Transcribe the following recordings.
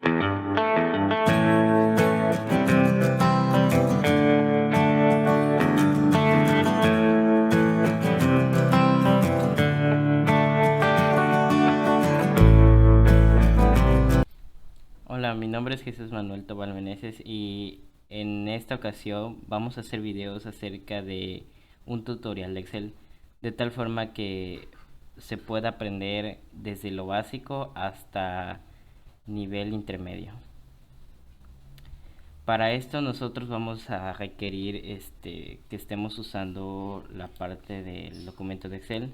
Hola, mi nombre es Jesús Manuel Tobal Meneses y en esta ocasión vamos a hacer videos acerca de un tutorial de Excel, de tal forma que se pueda aprender desde lo básico hasta nivel intermedio. Para esto nosotros vamos a requerir que estemos usando la parte del documento de Excel.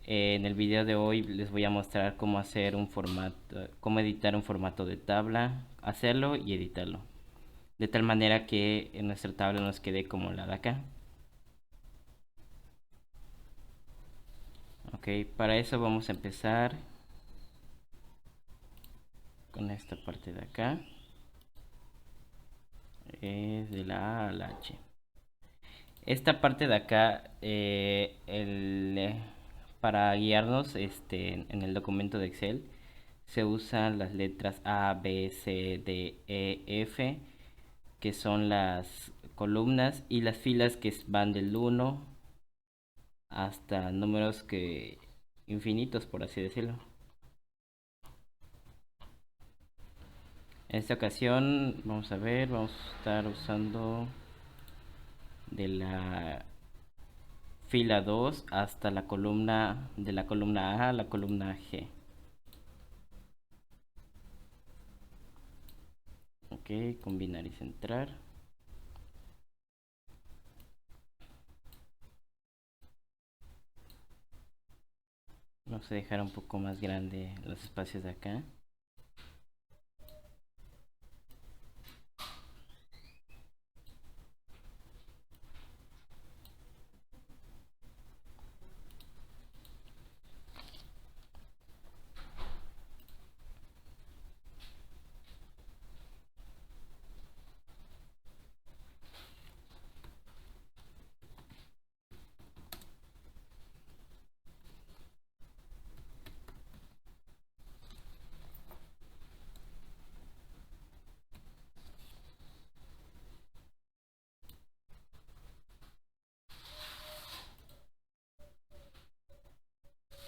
En el video de hoy les voy a mostrar cómo hacer un formato, cómo editar un formato de tabla, hacerlo y editarlo, de tal manera que en nuestra tabla nos quede como la de acá. Ok, para eso vamos a empezar con esta parte de acá, de la A a la H. Esta parte de acá, para guiarnos en el documento de Excel, se usan las letras A, B, C, D, E, F, que son las columnas, y las filas que van del 1 hasta números que infinitos, por así decirlo. En esta ocasión, vamos a ver, vamos a estar usando de la fila 2 hasta la columna, de la columna A a la columna G. Ok, combinar y centrar. Vamos a dejar un poco más grande los espacios de acá.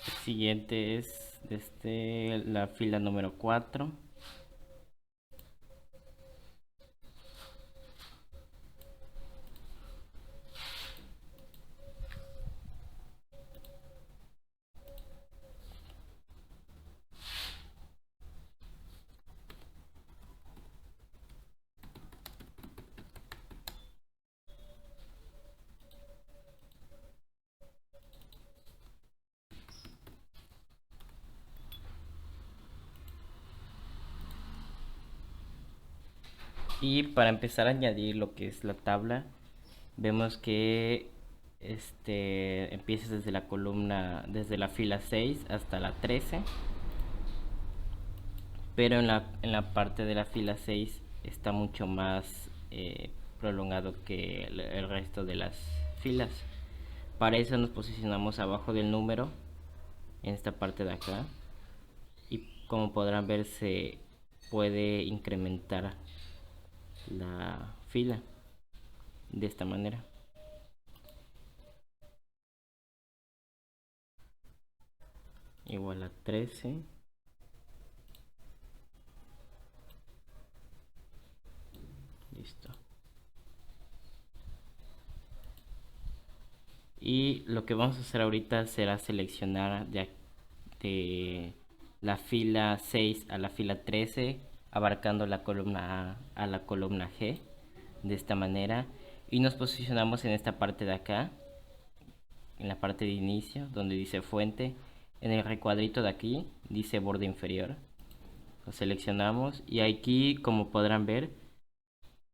El siguiente es desde la fila número 4. Y para empezar a añadir lo que es la tabla, vemos que empieza desde la columna, desde la fila 6 hasta la 13, pero en la parte de la fila 6 está mucho más prolongado que el resto de las filas. Para eso nos posicionamos abajo del número, en esta parte de acá, y como podrán ver se puede incrementar la fila de esta manera. Igual a 13. Listo. Y lo que vamos a hacer ahorita será seleccionar de la fila 6 a la fila 13, abarcando la columna A a la columna G, de esta manera. Y nos posicionamos en esta parte de acá, en la parte de inicio, donde dice fuente. En el recuadrito de aquí dice borde inferior. Lo seleccionamos y aquí, como podrán ver,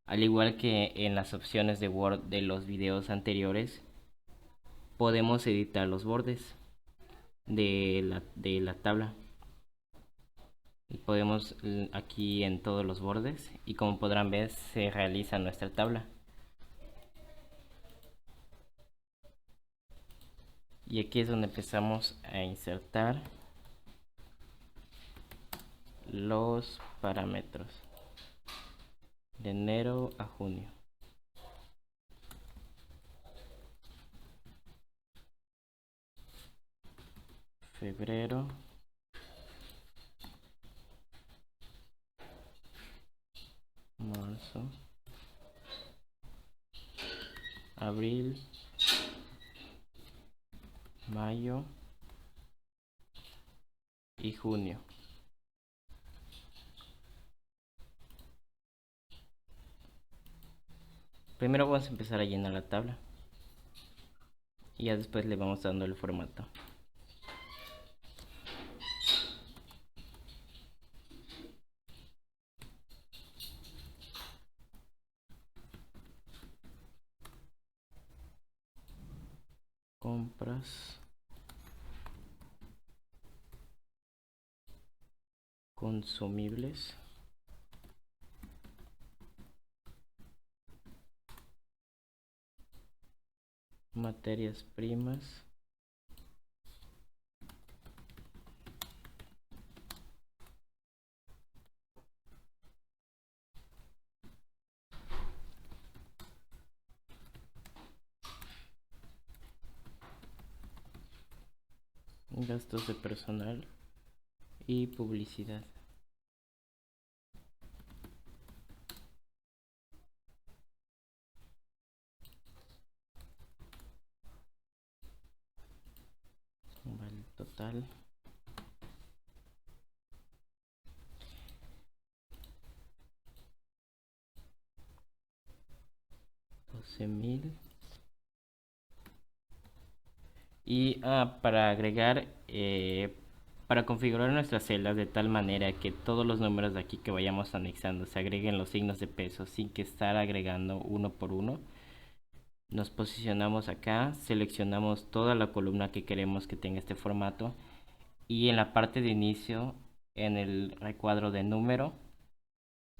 al igual que en las opciones de Word de los videos anteriores, podemos editar los bordes de la tabla. Y podemos aquí en todos los bordes, y como podrán ver se realiza nuestra tabla. Y aquí es donde empezamos a insertar los parámetros de enero a junio. Febrero, marzo, abril, mayo y junio. Primero vamos a empezar a llenar la tabla y ya después le vamos dando el formato. Compras, consumibles, materias primas, gastos de personal y publicidad. Vale, total. $12,000. Y para agregar, para configurar nuestras celdas de tal manera que todos los números de aquí que vayamos anexando se agreguen los signos de peso sin que estar agregando uno por uno, nos posicionamos acá, seleccionamos toda la columna que queremos que tenga este formato y en la parte de inicio, en el recuadro de número,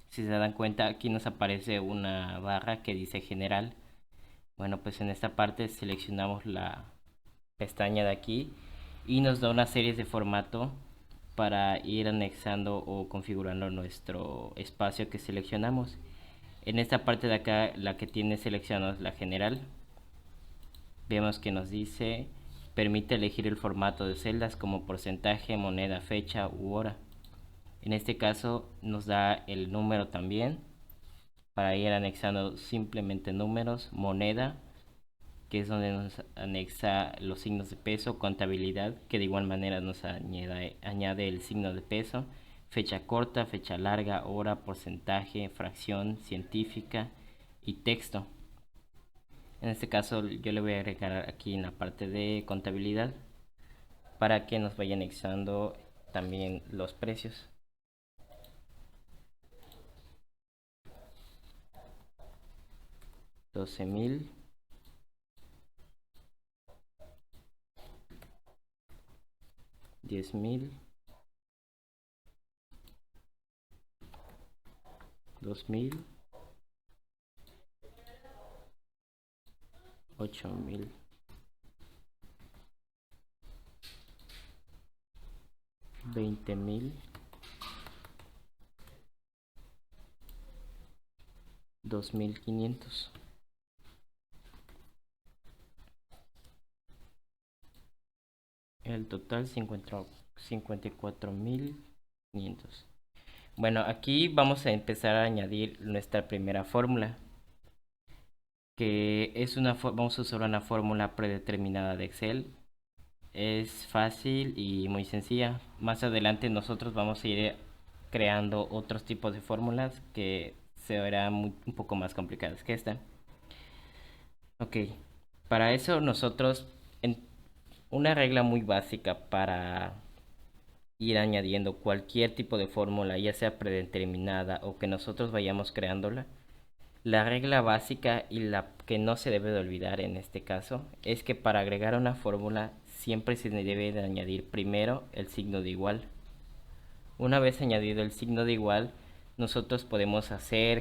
si se dan cuenta, aquí nos aparece una barra que dice general. Bueno, pues en esta parte seleccionamos la pestaña de aquí y nos da una serie de formato para ir anexando o configurando nuestro espacio que seleccionamos. En esta parte de acá, la que tiene seleccionada es la general. Vemos que nos dice permite elegir el formato de celdas como porcentaje, moneda, fecha u hora. En este caso nos da el número también para ir anexando simplemente números, moneda, que es donde nos anexa los signos de peso, contabilidad, que de igual manera nos añade el signo de peso, fecha corta, fecha larga, hora, porcentaje, fracción, científica y texto. En este caso yo le voy a agregar aquí en la parte de contabilidad para que nos vaya anexando también los precios. $12,000. $10,000. $2,000. $8,000. $20,000. $2,500. El total 54,500. Bueno, aquí vamos a empezar a añadir nuestra primera fórmula, que es vamos a usar una fórmula predeterminada de Excel. Es fácil y muy sencilla. Más adelante nosotros vamos a ir creando otros tipos de fórmulas que se verán un poco más complicadas que esta. Ok, para eso nosotros, una regla muy básica para ir añadiendo cualquier tipo de fórmula, ya sea predeterminada o que nosotros vayamos creándola, la regla básica y la que no se debe de olvidar en este caso es que para agregar una fórmula siempre se debe de añadir primero el signo de igual. Una vez añadido el signo de igual, nosotros podemos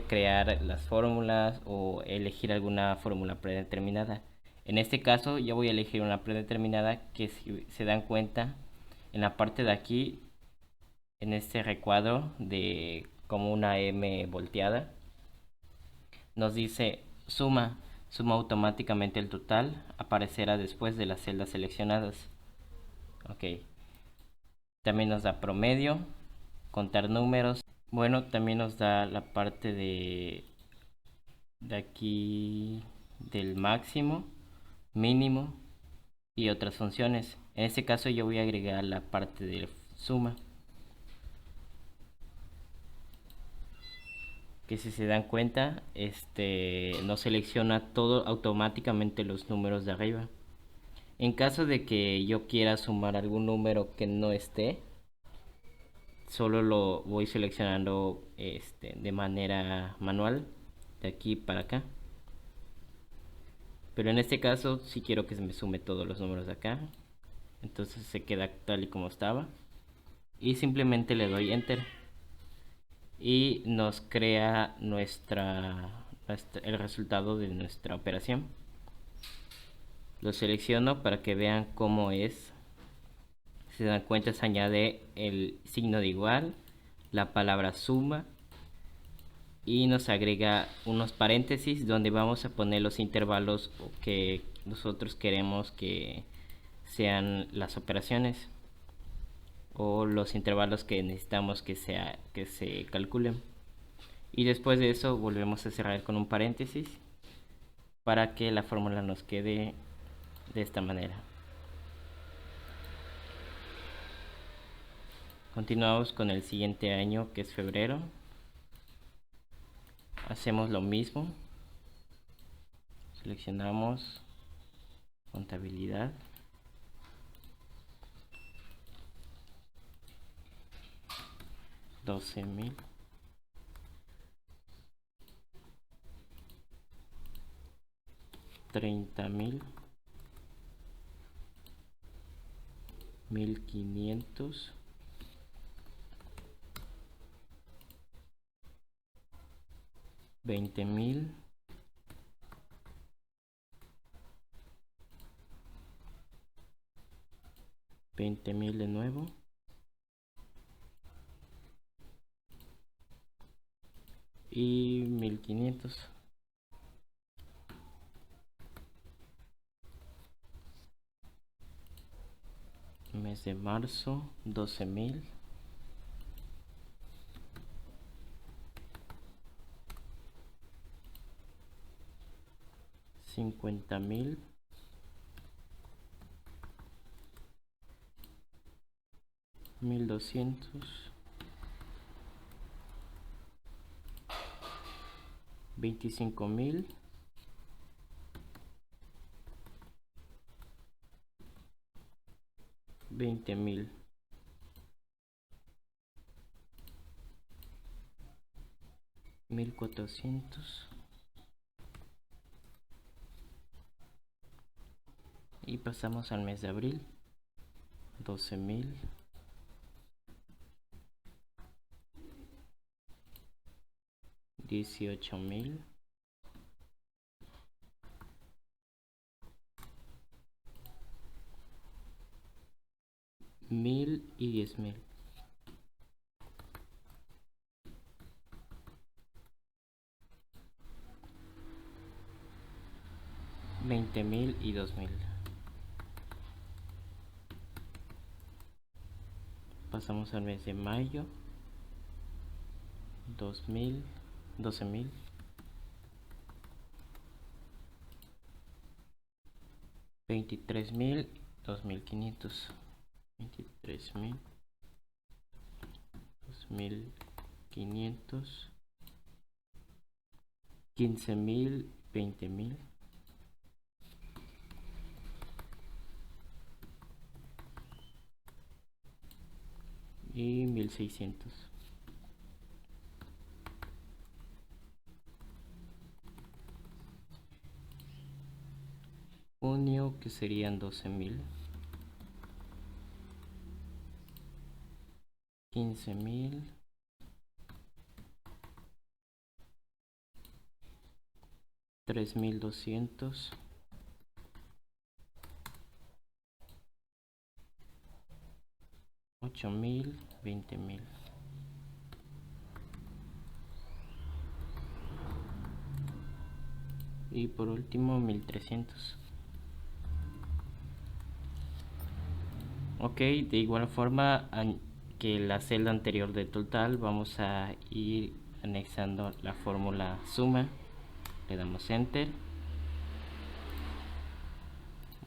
crear las fórmulas o elegir alguna fórmula predeterminada. En este caso yo voy a elegir una predeterminada que, si se dan cuenta, en la parte de aquí en este recuadro de como una M volteada, nos dice suma automáticamente el total, aparecerá después de las celdas seleccionadas. Ok, también nos da promedio, contar números. Bueno, también nos da la parte de aquí del máximo, mínimo y otras funciones. En este caso yo voy a agregar la parte de suma, que si se dan cuenta, no selecciona todo automáticamente los números de arriba. En caso de que yo quiera sumar algún número que no esté, solo lo voy seleccionando de manera manual, de aquí para acá. Pero en este caso si quiero que se me sume todos los números de acá, entonces se queda tal y como estaba y simplemente le doy enter y nos crea el resultado de nuestra operación. Lo selecciono para que vean cómo es. Si se dan cuenta, se añade el signo de igual, la palabra suma y nos agrega unos paréntesis donde vamos a poner los intervalos que nosotros queremos que sean las operaciones o los intervalos que necesitamos que se calculen. Y después de eso volvemos a cerrar con un paréntesis para que la fórmula nos quede de esta manera. Continuamos con el siguiente año, que es febrero. Hacemos lo mismo. Seleccionamos contabilidad. $12,000. $30,000. $1,500. $20,000. $20,000 de nuevo. Y 1,500. Mes de marzo, 12,000. $50,000. 1,200. 25,000. 20,000. 1,400. Y pasamos al mes de abril. 12,000. 18,000. 1,000 y 10,000. 20,000 y 2,000. Pasamos al mes de mayo. 2,000. 12,000. 23,000. 2,500. 23,000. 2,500. 15,000. 20,000. Y 1,600. Junio, que serían 12,000. 15,000. 3,200. 8000, 20000. Y por último 1300. Ok, de igual forma que la celda anterior de total, vamos a ir anexando la fórmula suma. Le damos enter,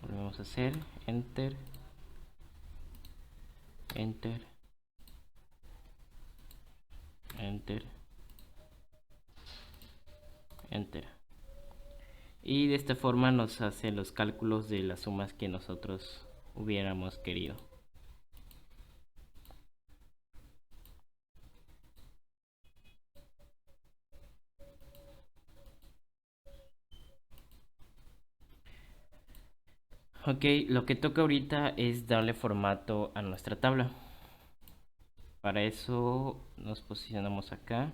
volvemos a hacer enter, enter, enter, enter. Y de esta forma nos hace los cálculos de las sumas que nosotros hubiéramos querido. Ok, lo que toca ahorita es darle formato a nuestra tabla. Para eso nos posicionamos acá.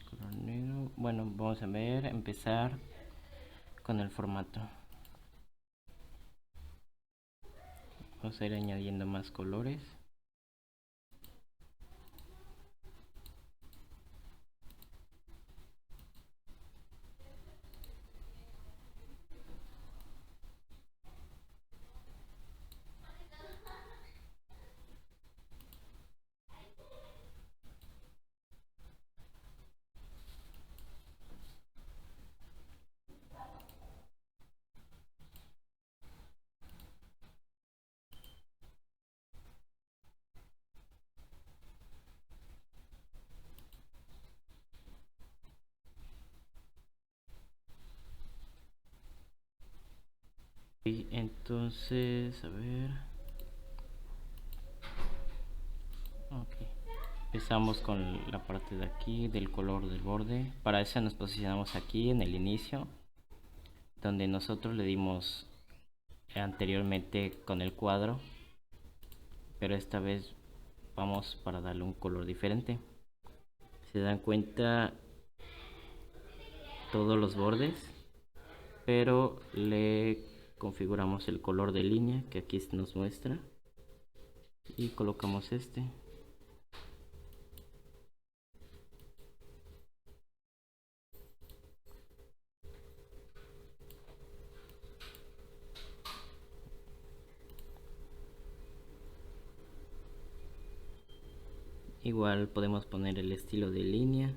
Color negro. Bueno, vamos a ver, empezar con el formato. Vamos a ir añadiendo más colores. Y entonces, a ver. Ok. Empezamos con la parte de aquí del color del borde. Para eso nos posicionamos aquí en el inicio, donde nosotros le dimos anteriormente con el cuadro, pero esta vez vamos para darle un color diferente. Se dan cuenta todos los bordes, pero le configuramos el color de línea que aquí nos muestra y colocamos este. Igual podemos poner el estilo de línea.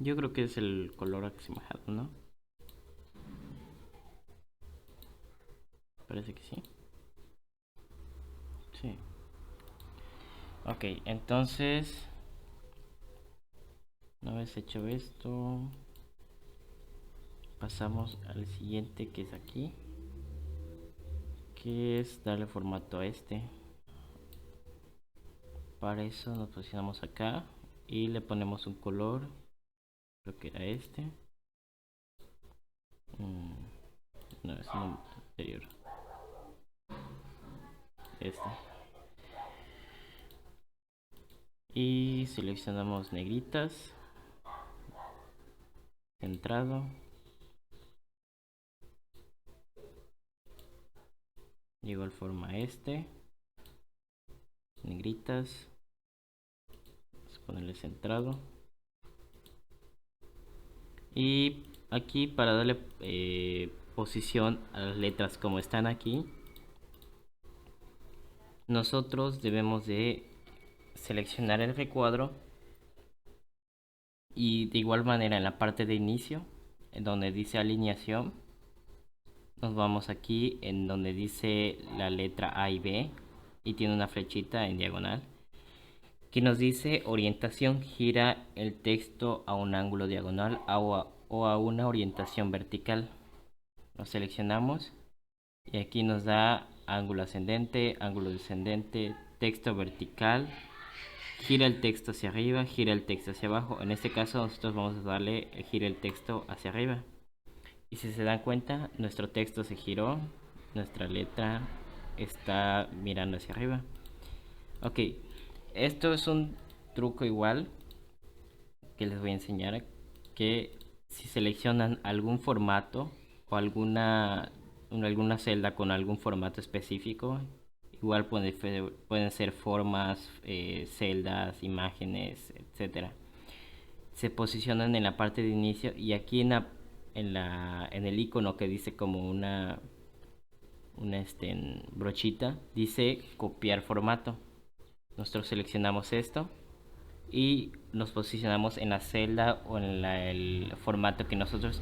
Yo creo que es el color asemejado, ¿no? Parece que sí. Sí. Ok, entonces, una vez hecho esto, pasamos al siguiente, que es aquí, que es darle formato a este. Para eso nos posicionamos acá y le ponemos un color, creo que era este. No, es un anterior. Este. Y seleccionamos negritas, centrado. De igual forma este, negritas, vamos a ponerle centrado. Y aquí para darle posición a las letras como están aquí, nosotros debemos de seleccionar el recuadro y de igual manera en la parte de inicio, en donde dice alineación, nos vamos aquí en donde dice la letra A y B y tiene una flechita en diagonal que nos dice orientación, gira el texto a un ángulo diagonal o a una orientación vertical. Lo seleccionamos y aquí nos da ángulo ascendente, ángulo descendente, texto vertical, gira el texto hacia arriba, gira el texto hacia abajo. En este caso nosotros vamos a darle gira el texto hacia arriba. Y si se dan cuenta, nuestro texto se giró, nuestra letra está mirando hacia arriba. Ok, esto es un truco igual que les voy a enseñar, que si seleccionan algún formato o alguna celda con algún formato específico, igual pueden ser formas, celdas, imágenes, etcétera. Se posicionan en la parte de inicio y aquí en el icono que dice como una brochita, dice copiar formato. Nosotros seleccionamos esto y nos posicionamos en la celda o en el formato que nosotros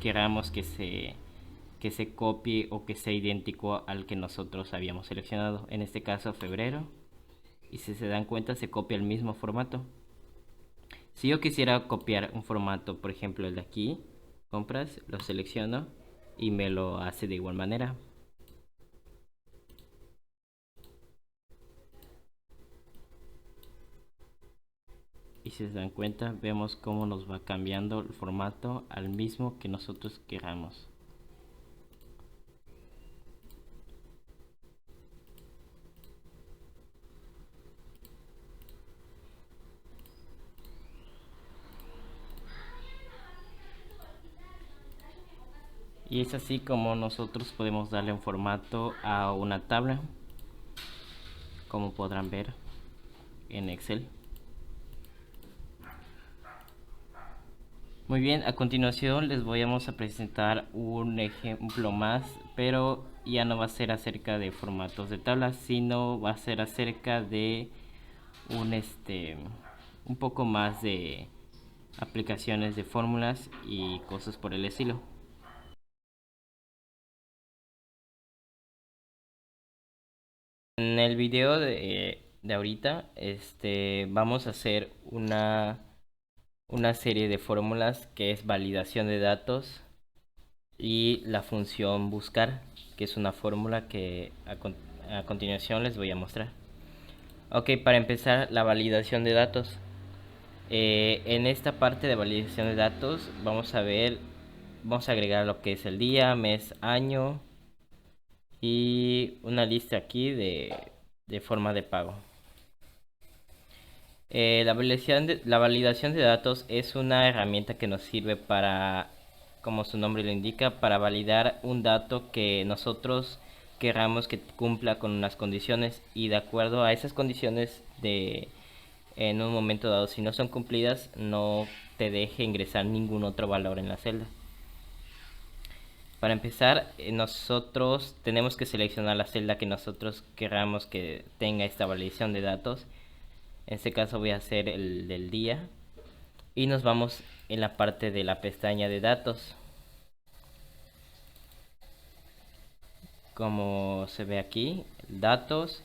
queramos que se copie o que sea idéntico al que nosotros habíamos seleccionado. En este caso febrero. Y si se dan cuenta se copia el mismo formato. Si yo quisiera copiar un formato, por ejemplo el de aquí, compras, lo selecciono y me lo hace de igual manera. Y si se dan cuenta, vemos cómo nos va cambiando el formato al mismo que nosotros queramos. Y es así como nosotros podemos darle un formato a una tabla, como podrán ver en Excel. Muy bien, a continuación les vamos a presentar un ejemplo más, pero ya no va a ser acerca de formatos de tablas, sino va a ser acerca de un un poco más de aplicaciones de fórmulas y cosas por el estilo. En el video de ahorita, vamos a hacer una serie de fórmulas que es validación de datos y la función buscar, que es una fórmula que a continuación les voy a mostrar. Ok, para empezar, la validación de datos. En esta parte de validación de datos vamos a agregar lo que es el día, mes, año y una lista aquí de forma de pago. La validación de datos es una herramienta que nos sirve para, como su nombre lo indica, para validar un dato que nosotros queramos que cumpla con unas condiciones y de acuerdo a esas condiciones en un momento dado, si no son cumplidas, no te deje ingresar ningún otro valor en la celda. Para empezar, nosotros tenemos que seleccionar la celda que nosotros queramos que tenga esta validación de datos. En este caso voy a hacer el del día y nos vamos en la parte de la pestaña de datos. Como se ve aquí, datos,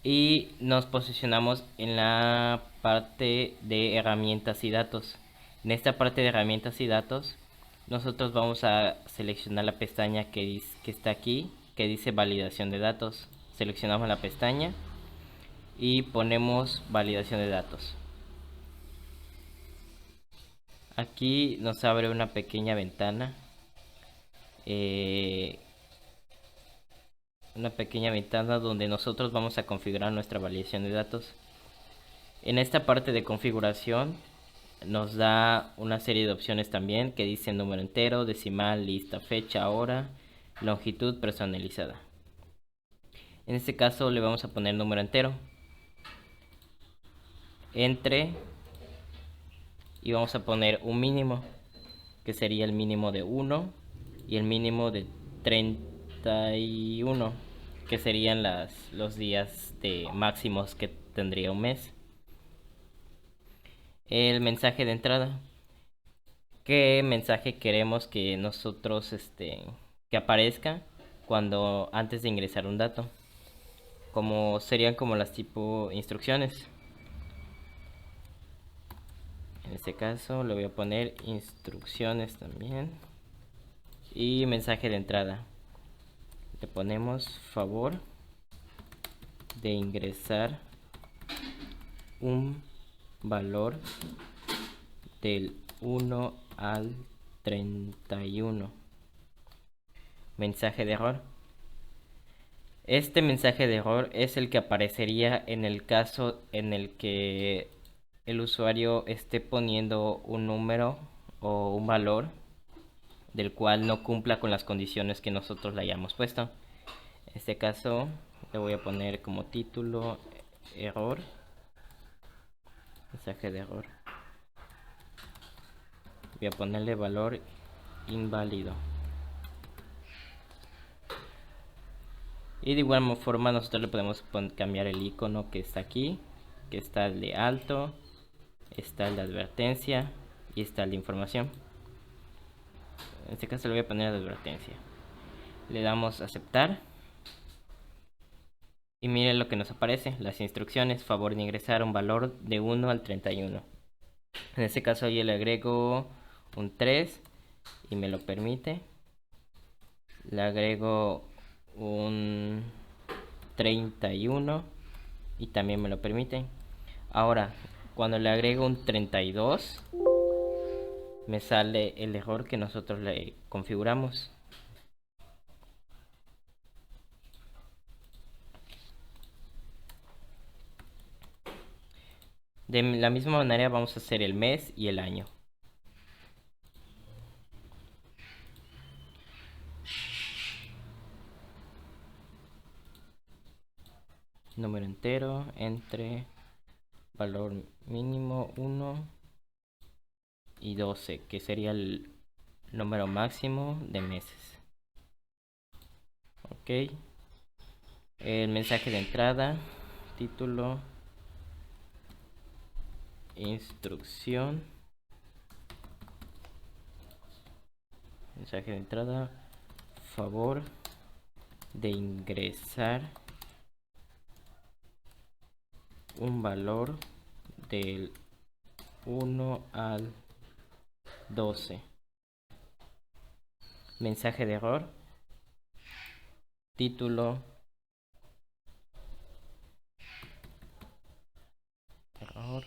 y nos posicionamos en la parte de herramientas y datos. En esta parte de herramientas y datos nosotros vamos a seleccionar la pestaña que está aquí, que dice validación de datos. Seleccionamos la pestaña y ponemos validación de datos. Aquí nos abre una pequeña ventana, donde nosotros vamos a configurar nuestra validación de datos. En esta parte de configuración nos da una serie de opciones también que dicen número entero, decimal, lista, fecha, hora, longitud personalizada. En este caso le vamos a poner número entero, entre, y vamos a poner un mínimo, que sería el mínimo de 1 y el mínimo de 31, que serían los días de máximos que tendría un mes. El mensaje de entrada. ¿Qué mensaje queremos que nosotros que aparezca cuando antes de ingresar un dato? Como serían como las tipo instrucciones. En este caso le voy a poner instrucciones también. Y mensaje de entrada. Le ponemos favor de ingresar un valor del 1 al 31. Mensaje de error. Este mensaje de error es el que aparecería en el caso en el que el usuario esté poniendo un número o un valor del cual no cumpla con las condiciones que nosotros le hayamos puesto. En este caso le voy a poner como título error, mensaje de error. Voy a ponerle valor inválido. Y de igual forma nosotros le podemos cambiar el icono que está aquí, que está el de alto, está el de advertencia y está el de información. En este caso le voy a poner advertencia. Le damos a aceptar. Y miren lo que nos aparece, las instrucciones, favor de ingresar un valor de 1 al 31. En este caso yo le agrego un 3 y me lo permite. Le agrego un 31 y también me lo permite. Ahora, cuando le agrego un 32, me sale el error que nosotros le configuramos. De la misma manera vamos a hacer el mes y el año. Número entero entre valor mínimo 1 y 12, que sería el número máximo de meses. Ok. El mensaje de entrada, título, instrucción. Mensaje de entrada, favor de ingresar un valor del 1 al 12. Mensaje de error, título, error.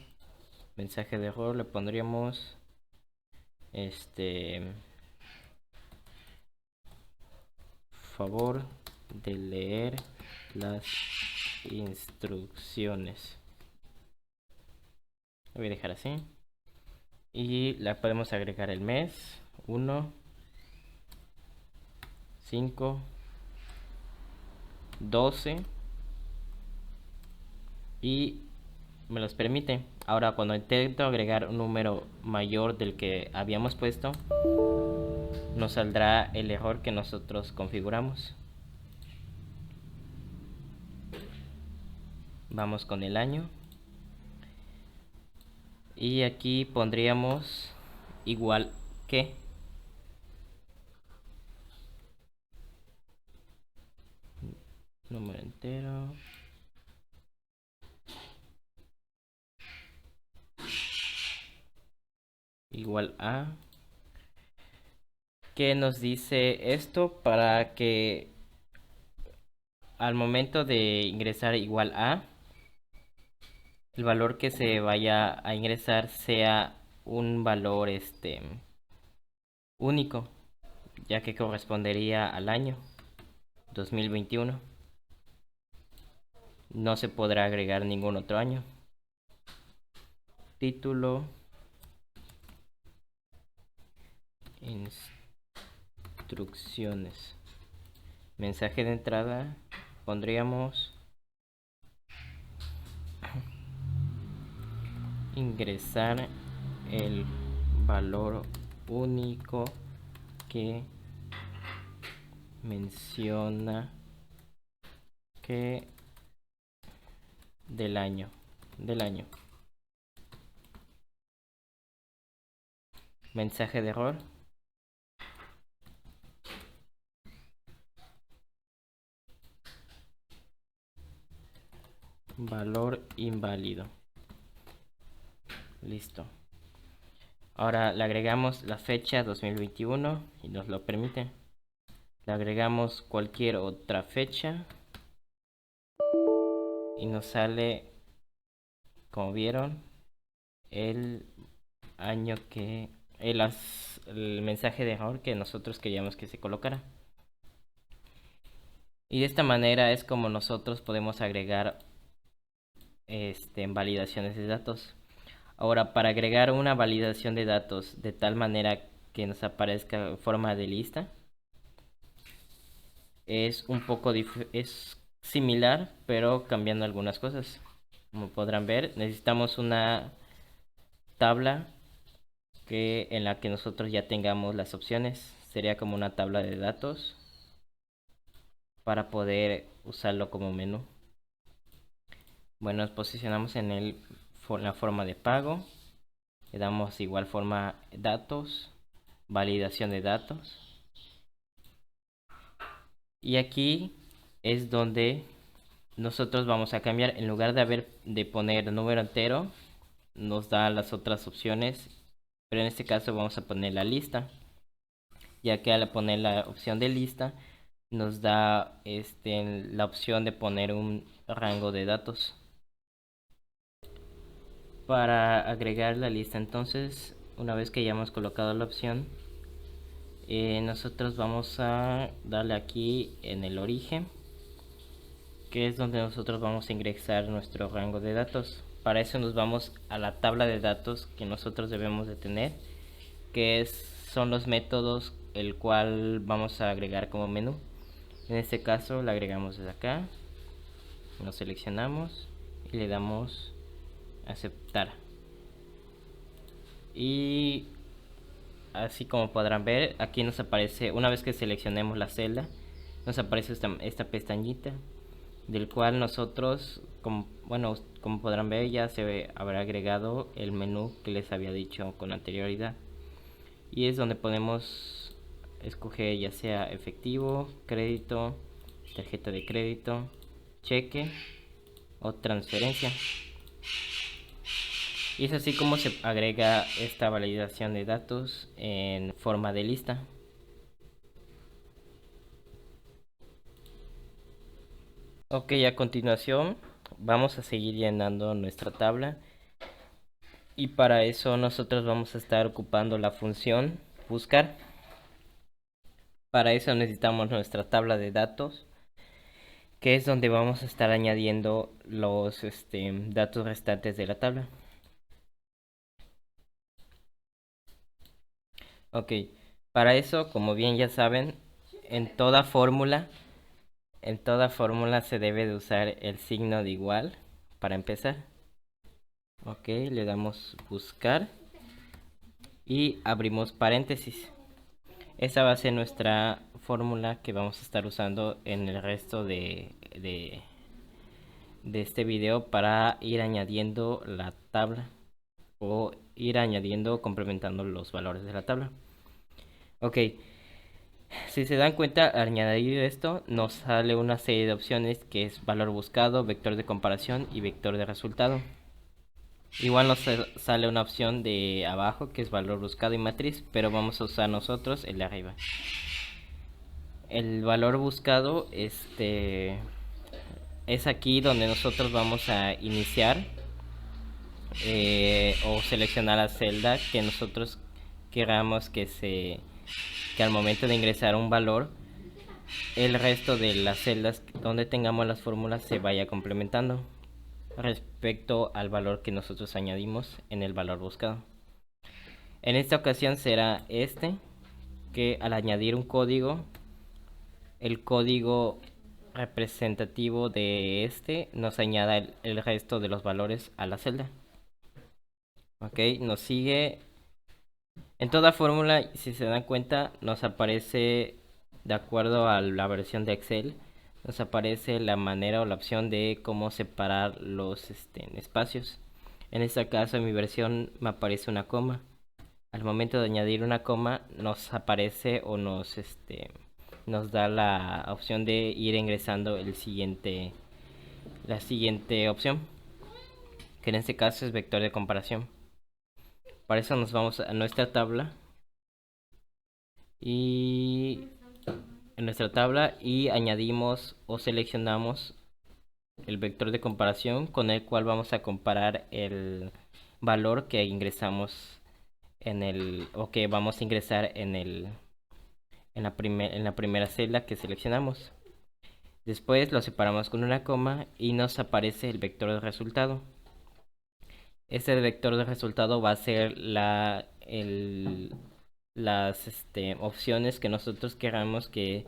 Mensaje de error le pondríamos favor de leer las instrucciones. Lo voy a dejar así. Y la podemos agregar el mes 1, 5, 12 y me los permite. Ahora cuando intento agregar un número mayor del que habíamos puesto, nos saldrá el error que nosotros configuramos. Vamos con el año y aquí pondríamos igual que. Número entero. Igual a. ¿Qué nos dice esto? Para que al momento de ingresar igual a, el valor que se vaya a ingresar sea un valor único, ya que correspondería al año 2021. No se podrá agregar ningún otro año. Título, instrucciones. Mensaje de entrada, pondríamos ingresar el valor único que menciona que del año. Mensaje de error. Valor inválido. Listo. Ahora le agregamos la fecha 2021 y nos lo permite. Le agregamos cualquier otra fecha y nos sale, como vieron, el año que el mensaje de error que nosotros queríamos que se colocara. Y de esta manera es como nosotros podemos agregar validaciones de datos. Ahora, para agregar una validación de datos de tal manera que nos aparezca en forma de lista, es un poco es similar, pero cambiando algunas cosas. Como podrán ver, necesitamos una tabla en la que nosotros ya tengamos las opciones. Sería como una tabla de datos para poder usarlo como menú. Bueno, nos posicionamos en la forma de pago. Le damos igual forma datos, validación de datos. Y aquí es donde nosotros vamos a cambiar. En lugar de poner número entero, nos da las otras opciones. Pero en este caso vamos a poner la lista. Ya que al poner la opción de lista, nos da la opción de poner un rango de datos. Para agregar la lista, entonces, una vez que ya hemos colocado la opción, nosotros vamos a darle aquí en el origen, que es donde nosotros vamos a ingresar nuestro rango de datos. Para eso nos vamos a la tabla de datos que nosotros debemos de tener, que son los métodos el cual vamos a agregar como menú. En este caso le agregamos desde acá, lo seleccionamos y le damos aceptar. Y así como podrán ver, aquí nos aparece, una vez que seleccionemos la celda, nos aparece esta pestañita, del cual nosotros, como podrán ver, ya se habrá agregado el menú que les había dicho con anterioridad. Y es donde podemos escoger ya sea efectivo, crédito, tarjeta de crédito, cheque o transferencia. Y es así como se agrega esta validación de datos en forma de lista. Ok, a continuación vamos a seguir llenando nuestra tabla. Y para eso nosotros vamos a estar ocupando la función buscar. Para eso necesitamos nuestra tabla de datos, que es donde vamos a estar añadiendo los datos restantes de la tabla. Ok, para eso, como bien ya saben, en toda fórmula se debe de usar el signo de igual para empezar. Ok, le damos buscar y abrimos paréntesis. Esa va a ser nuestra fórmula que vamos a estar usando en el resto de este video para ir añadiendo la tabla o ir añadiendo, complementando los valores de la tabla. Ok, si se dan cuenta, al añadir esto nos sale una serie de opciones que es valor buscado, vector de comparación y vector de resultado. Igual nos sale una opción de abajo que es valor buscado y matriz, pero vamos a usar nosotros el de arriba. El valor buscado es aquí donde nosotros vamos a iniciar o seleccionar la celda que nosotros queramos que al momento de ingresar un valor, el resto de las celdas donde tengamos las fórmulas se vaya complementando respecto al valor que nosotros añadimos en el valor buscado. En esta ocasión será que al añadir un código, el código representativo de nos añada el resto de los valores a la celda. Ok, nos sigue. En toda fórmula, si se dan cuenta, nos aparece de acuerdo a la versión de Excel, nos aparece la manera o la opción de cómo separar los espacios. En este caso, en mi versión me aparece una coma. Al momento de añadir una coma, nos aparece o nos da la opción de ir ingresando la siguiente opción, que en este caso es vector de comparación. Para eso nos vamos a nuestra tabla y añadimos o seleccionamos el vector de comparación con el cual vamos a comparar el valor que ingresamos o que vamos a ingresar en la primera celda que seleccionamos. Después lo separamos con una coma y nos aparece el vector de resultado. Este vector de resultado va a ser las opciones que nosotros queramos que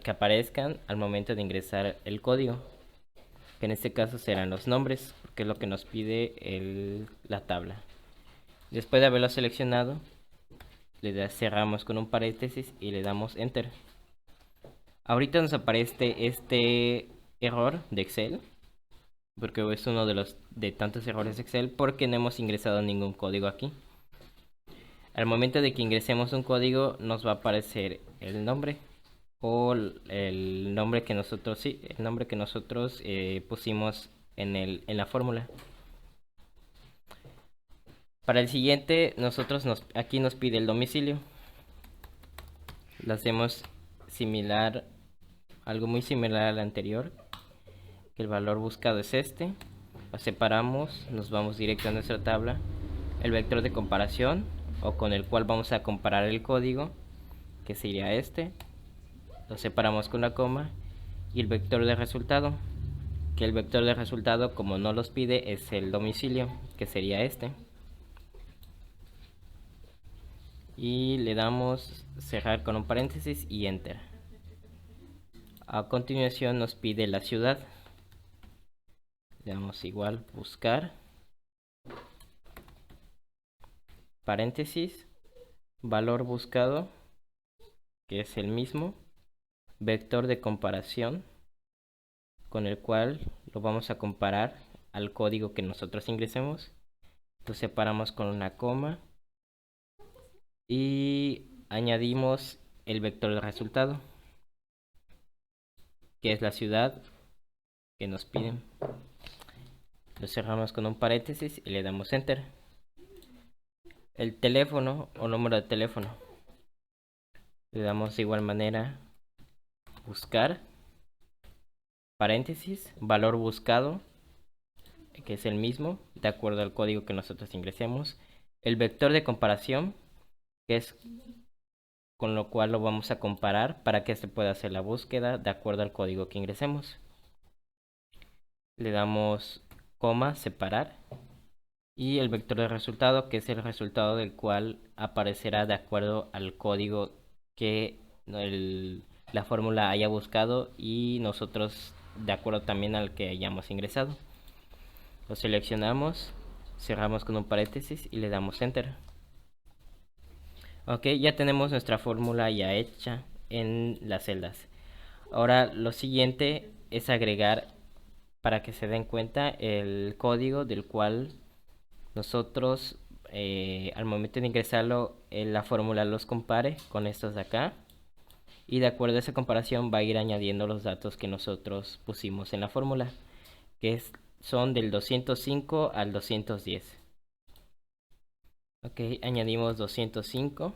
aparezcan al momento de ingresar el código, que en este caso serán los nombres, porque es lo que nos pide la tabla. Después de haberlo seleccionado, cerramos con un paréntesis y le damos enter. Ahorita nos aparece este error de Excel, porque es uno de tantos errores de Excel, porque no hemos ingresado ningún código aquí. Al momento de que ingresemos un código, nos va a aparecer el nombre o el nombre que nosotros pusimos en la fórmula. Para el siguiente, aquí nos pide el domicilio. Lo hacemos algo muy similar al anterior, que el valor buscado es este. Lo separamos, nos vamos directo a nuestra tabla. El vector de comparación, o con el cual vamos a comparar el código, que sería este. Lo separamos con la coma. Y el vector de resultado, que el vector de resultado, como no los pide, es el domicilio, que sería este. Y le damos cerrar con un paréntesis y enter. A continuación nos pide la ciudad. Le damos igual buscar, paréntesis, valor buscado, que es el mismo, vector de comparación, con el cual lo vamos a comparar al código que nosotros ingresemos. Lo separamos con una coma y añadimos el vector de resultado, que es la ciudad que nos piden. Lo cerramos con un paréntesis y le damos enter. El teléfono o número de teléfono, le damos de igual manera buscar, paréntesis, valor buscado, que es el mismo de acuerdo al código que nosotros ingresemos. El vector de comparación, que es con lo cual lo vamos a comparar para que se pueda hacer la búsqueda de acuerdo al código que ingresemos. Le damos coma, separar, y el vector de resultado, que es el resultado del cual aparecerá de acuerdo al código que la fórmula haya buscado y nosotros de acuerdo también al que hayamos ingresado. Lo seleccionamos, cerramos con un paréntesis y le damos enter. Ok, ya tenemos nuestra fórmula ya hecha en las celdas. Ahora lo siguiente es agregar, para que se den cuenta, el código del cual nosotros al momento de ingresarlo la fórmula los compare con estos de acá, y de acuerdo a esa comparación va a ir añadiendo los datos que nosotros pusimos en la fórmula, que son del 205 al 210. Ok, añadimos 205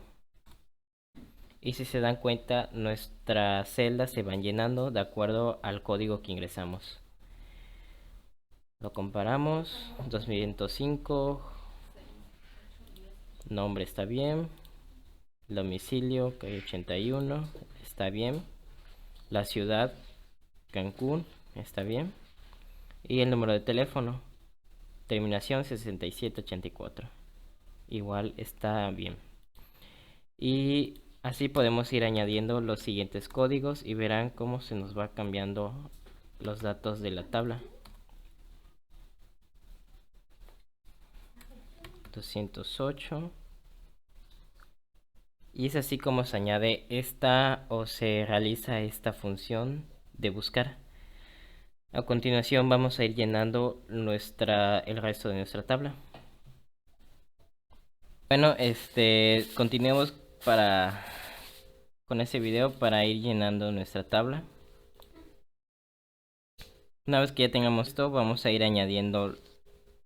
y si se dan cuenta nuestras celdas se van llenando de acuerdo al código que ingresamos. Lo comparamos, 205, nombre está bien, domicilio calle 81 está bien, la ciudad Cancún está bien, y el número de teléfono terminación 6784 igual está bien. Y así podemos ir añadiendo los siguientes códigos y verán cómo se nos va cambiando los datos de la tabla. 208, Y es así como se añade esta o se realiza esta función de buscar. A continuación vamos a ir llenando el resto de nuestra tabla. Bueno, continuemos con este video para ir llenando nuestra tabla. Una vez que ya tengamos esto, vamos a ir añadiendo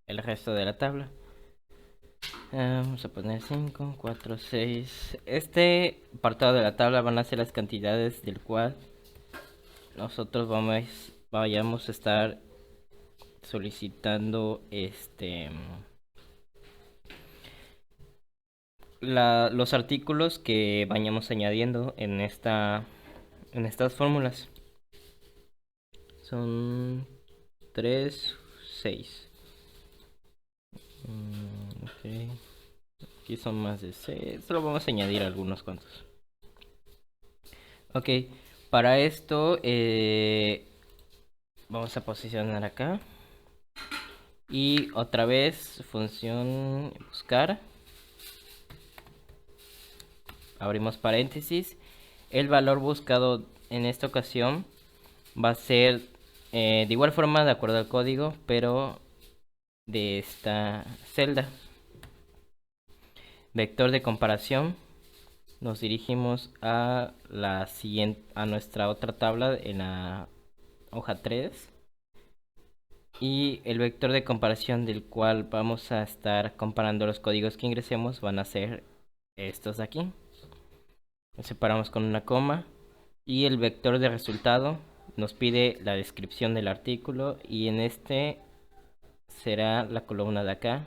el resto de la tabla. Vamos a poner 5, 4, 6. Este apartado de la tabla van a ser las cantidades del cual nosotros vayamos a estar solicitando los artículos que vayamos añadiendo en estas fórmulas. Son 3, 6. Okay. Aquí son más de 6. Solo vamos a añadir algunos cuantos. Ok, para esto vamos a posicionar acá. Y otra vez función buscar. Abrimos paréntesis. El valor buscado en esta ocasión va a ser de igual forma de acuerdo al código, pero de esta celda. Vector de comparación. Nos dirigimos a la siguiente, a nuestra otra tabla en la hoja 3. Y el vector de comparación del cual vamos a estar comparando los códigos que ingresemos van a ser estos de aquí. Los separamos con una coma. Y el vector de resultado nos pide la descripción del artículo, y en este será la columna de acá,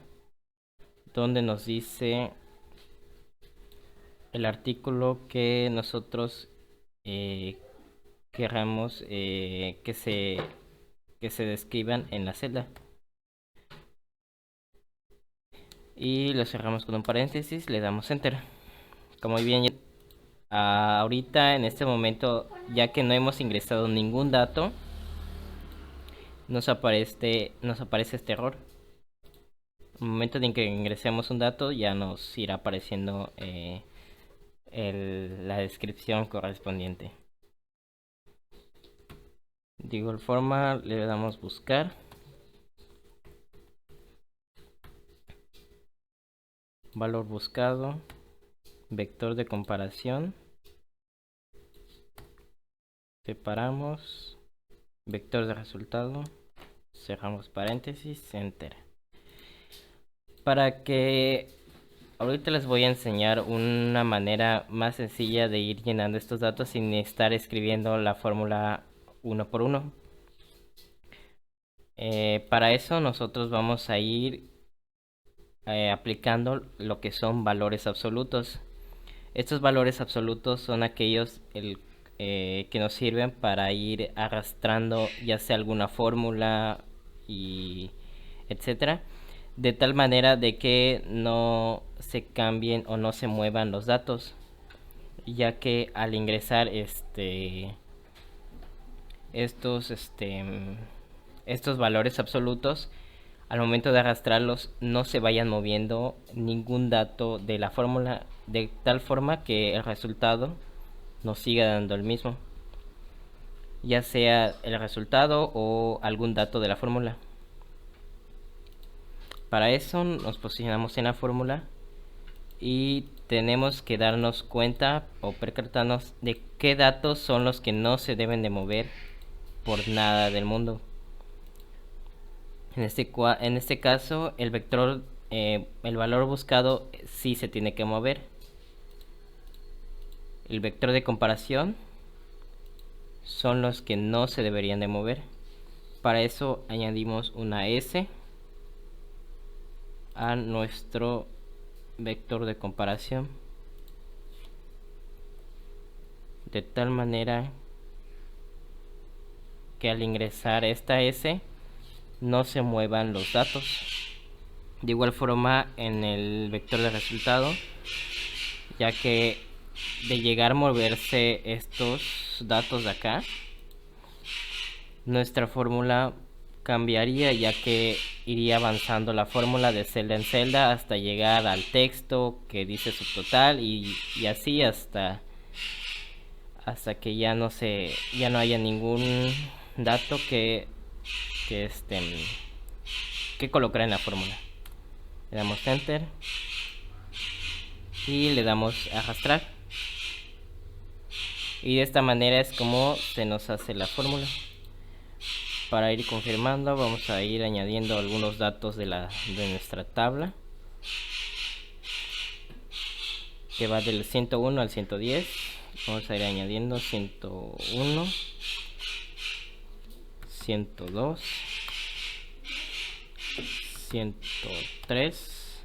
donde nos dice el artículo que nosotros queramos que se describan en la celda. Y lo cerramos con un paréntesis, le damos enter. Como bien ahorita en este momento, ya que no hemos ingresado ningún dato, nos aparece este error. En el momento en que ingresemos un dato, ya nos irá apareciendo la descripción correspondiente. De igual forma le damos buscar. Valor buscado. Vector de comparación. Separamos. Vector de resultado. Cerramos paréntesis. Enter. Para que ahorita les voy a enseñar una manera más sencilla de ir llenando estos datos sin estar escribiendo la fórmula uno por uno. Para eso nosotros vamos a ir aplicando lo que son valores absolutos. Estos valores absolutos son aquellos que nos sirven para ir arrastrando ya sea alguna fórmula y etcétera, de tal manera de que no se cambien o no se muevan los datos, ya que al ingresar estos valores absolutos, al momento de arrastrarlos no se vayan moviendo ningún dato de la fórmula, de tal forma que el resultado nos siga dando el mismo, ya sea el resultado o algún dato de la fórmula. Para eso nos posicionamos en la fórmula y tenemos que darnos cuenta o percatarnos de qué datos son los que no se deben de mover por nada del mundo. En este caso, el vector, el valor buscado sí se tiene que mover. El vector de comparación son los que no se deberían de mover. Para eso añadimos una S a nuestro vector de comparación, de tal manera que al ingresar esta S no se muevan los datos. De igual forma en el vector de resultado, ya que de llegar a moverse estos datos de acá, nuestra fórmula cambiaría, ya que iría avanzando la fórmula de celda en celda hasta llegar al texto que dice subtotal y así hasta que ya no haya ningún dato que este que colocar en la fórmula. Le damos enter y le damos arrastrar, y de esta manera es como se nos hace la fórmula. Para ir confirmando, vamos a ir añadiendo algunos datos de nuestra tabla, que va del 101 al 110. Vamos a ir añadiendo 101, 102, 103,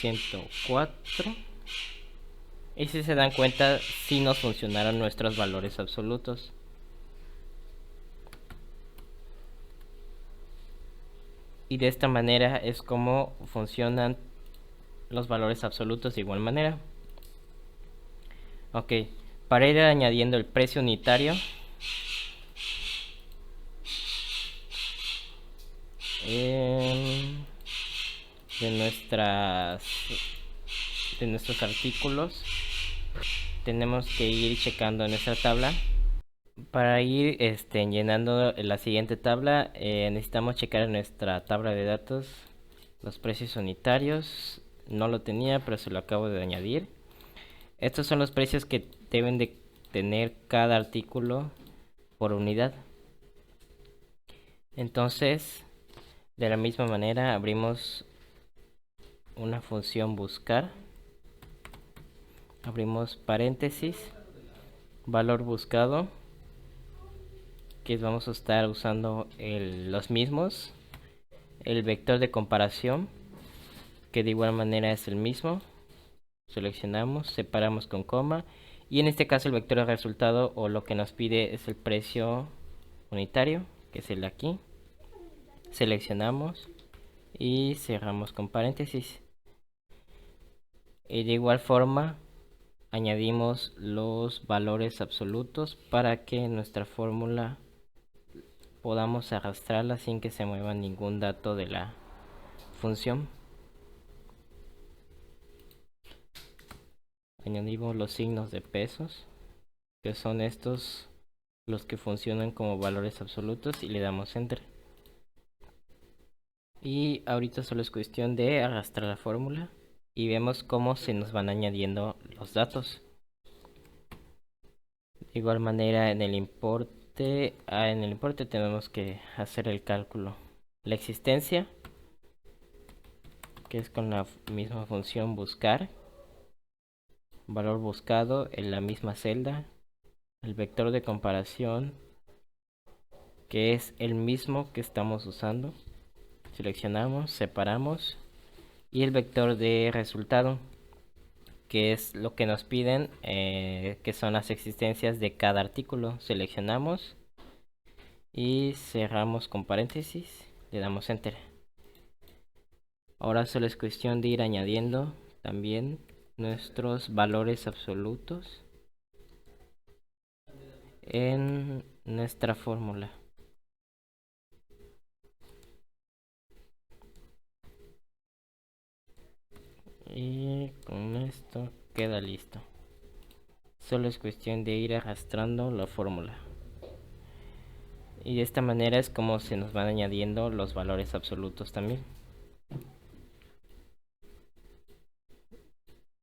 104. Y si se dan cuenta, si nos funcionaron nuestros valores absolutos. Y de esta manera es como funcionan los valores absolutos de igual manera. Ok, para ir añadiendo el precio unitario, de nuestros artículos, tenemos que ir checando en nuestra tabla. Para ir llenando la siguiente tabla, necesitamos checar en nuestra tabla de datos los precios unitarios. No lo tenía, pero se lo acabo de añadir. Estos son los precios que deben de tener cada artículo por unidad. Entonces, de la misma manera, abrimos una función buscar, abrimos paréntesis, valor buscado, que vamos a estar usando los mismos, el vector de comparación, que de igual manera es el mismo. Seleccionamos, separamos con coma, y en este caso el vector de resultado, o lo que nos pide, es el precio unitario, que es el de aquí. Seleccionamos y cerramos con paréntesis. Y de igual forma añadimos los valores absolutos para que nuestra fórmula podamos arrastrarla sin que se mueva ningún dato de la función. Añadimos los signos de pesos, que son estos los que funcionan como valores absolutos, y le damos enter. Y ahorita solo es cuestión de arrastrar la fórmula y vemos cómo se nos van añadiendo los datos. De igual manera en el importe tenemos que hacer el cálculo. La existencia, que es con la misma función buscar, valor buscado en la misma celda, el vector de comparación, que es el mismo que estamos usando. Seleccionamos, separamos, y el vector de resultado, que es lo que nos piden, que son las existencias de cada artículo. Seleccionamos y cerramos con paréntesis, le damos enter. Ahora solo es cuestión de ir añadiendo también nuestros valores absolutos en nuestra fórmula. Y con esto queda listo. Solo es cuestión de ir arrastrando la fórmula. Y de esta manera es como se nos van añadiendo los valores absolutos también.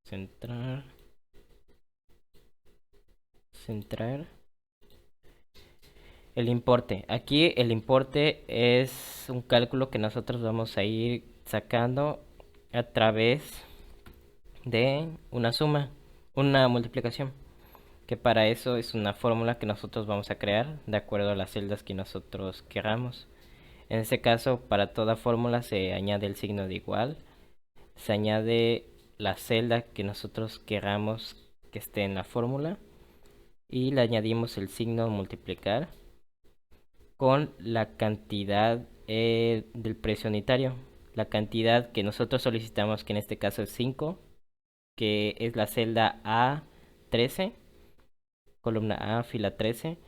Centrar. El importe. Aquí el importe es un cálculo que nosotros vamos a ir sacando a través de una suma, una multiplicación, que para eso es una fórmula que nosotros vamos a crear de acuerdo a las celdas que nosotros queramos. En este caso, para toda fórmula se añade el signo de igual, se añade la celda que nosotros queramos que esté en la fórmula, y le añadimos el signo multiplicar con la cantidad del precio unitario, la cantidad que nosotros solicitamos, que en este caso es 5, que es la celda A13, columna A, fila 13,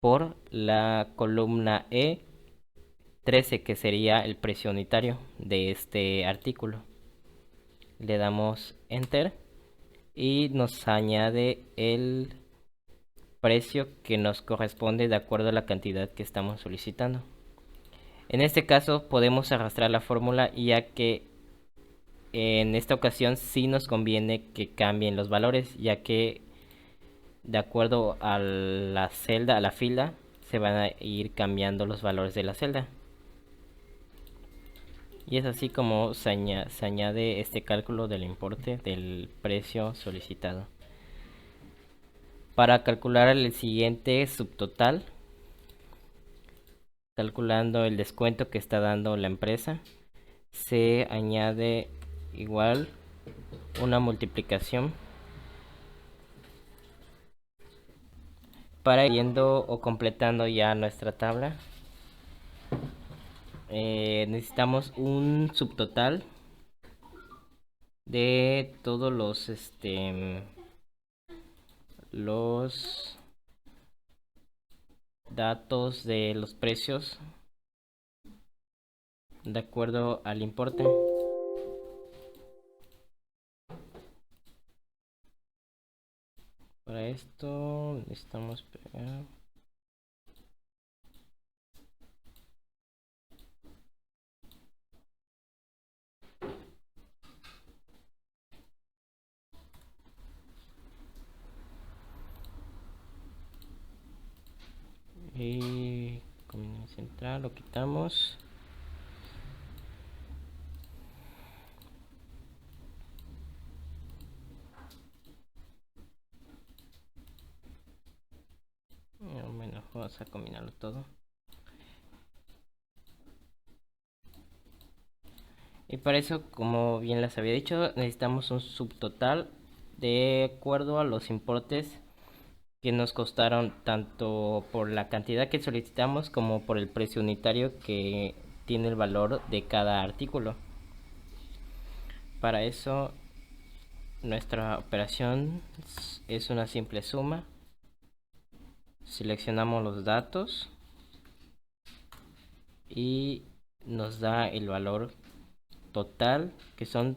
por la columna E13, que sería el precio unitario de este artículo. Le damos Enter y nos añade el precio que nos corresponde de acuerdo a la cantidad que estamos solicitando. En este caso podemos arrastrar la fórmula, ya que en esta ocasión sí nos conviene que cambien los valores, ya que de acuerdo a la celda, a la fila, se van a ir cambiando los valores de la celda. Y es así como se añade este cálculo del importe del precio solicitado. Para calcular el siguiente subtotal, calculando el descuento que está dando la empresa, se añade igual una multiplicación para ir viendo o completando ya nuestra tabla. Necesitamos un subtotal de todos los datos de los precios de acuerdo al importe. Para esto necesitamos pegar y con central lo quitamos. Bueno, vamos a combinarlo todo. Y para eso, como bien les había dicho, necesitamos un subtotal de acuerdo a los importes que nos costaron, tanto por la cantidad que solicitamos como por el precio unitario que tiene el valor de cada artículo. Para eso, nuestra operación es una simple suma. Seleccionamos los datos y nos da el valor total, que son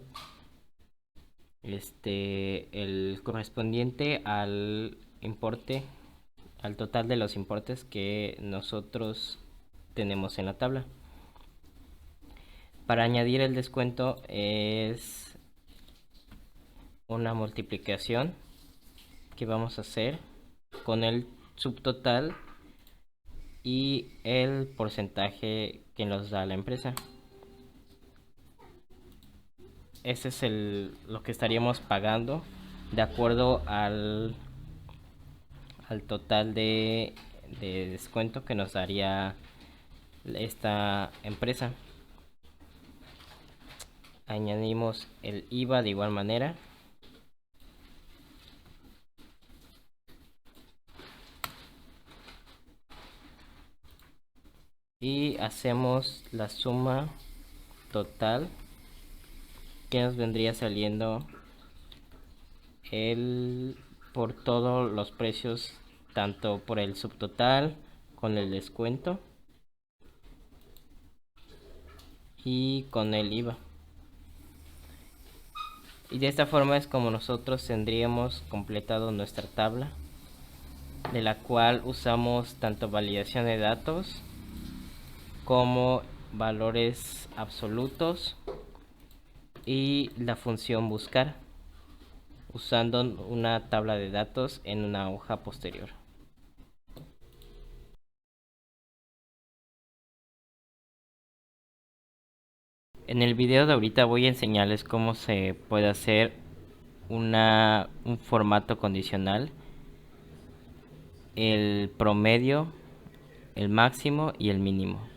el correspondiente al importe, al total de los importes que nosotros tenemos en la tabla. Para añadir el descuento es una multiplicación que vamos a hacer con el subtotal y el porcentaje que nos da la empresa. Ese es lo que estaríamos pagando de acuerdo al total de descuento que nos daría esta empresa. Añadimos el IVA de igual manera. Y hacemos la suma total, que nos vendría saliendo por todos los precios, tanto por el subtotal con el descuento y con el IVA. Y de esta forma es como nosotros tendríamos completado nuestra tabla, de la cual usamos tanto validación de datos como valores absolutos y la función buscar, usando una tabla de datos en una hoja posterior. En el video de ahorita voy a enseñarles cómo se puede hacer un formato condicional, el promedio, el máximo y el mínimo.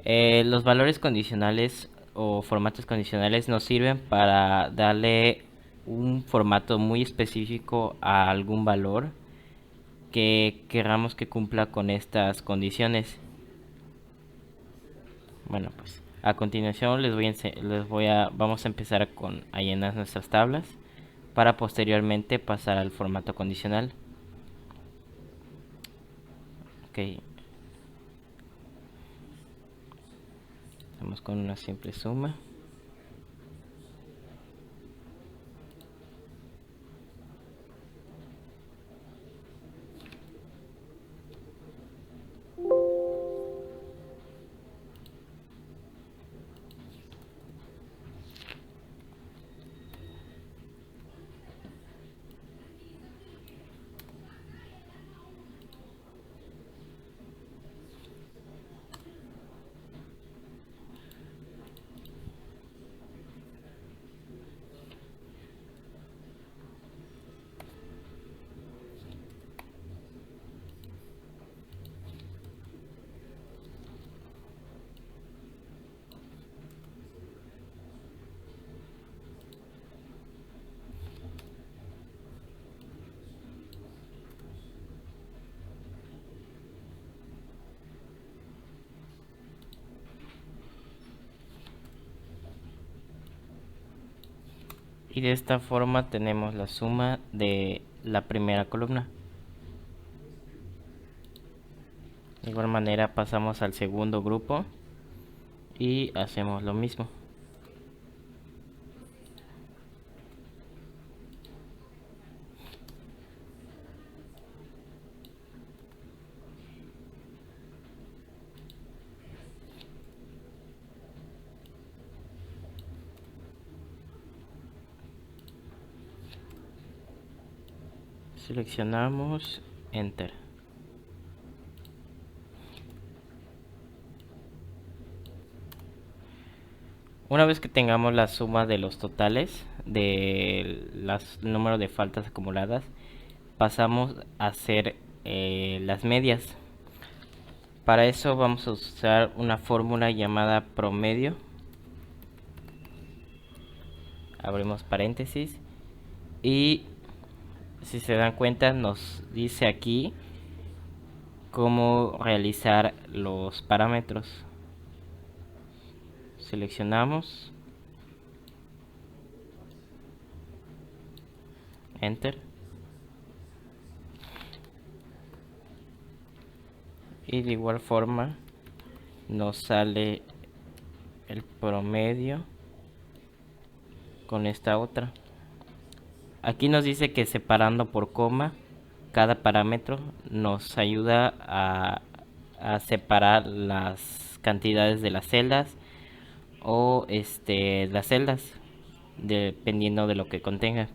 Los valores condicionales o formatos condicionales nos sirven para darle un formato muy específico a algún valor que queramos que cumpla con estas condiciones. Bueno, pues a continuación vamos a empezar a llenar nuestras tablas para posteriormente pasar al formato condicional. Vamos con una simple suma. Y de esta forma tenemos la suma de la primera columna. De igual manera pasamos al segundo grupo y hacemos lo mismo. Seleccionamos Enter. Una vez que tengamos la suma de los totales de el número de faltas acumuladas, pasamos a hacer las medias. Para eso vamos a usar una fórmula llamada promedio. Abrimos paréntesis y si se dan cuenta nos dice aquí cómo realizar los parámetros. Seleccionamos Enter y de igual forma nos sale el promedio con esta otra. Aquí nos dice que separando por coma cada parámetro nos ayuda a separar las cantidades de las celdas o las celdas dependiendo de lo que contenga.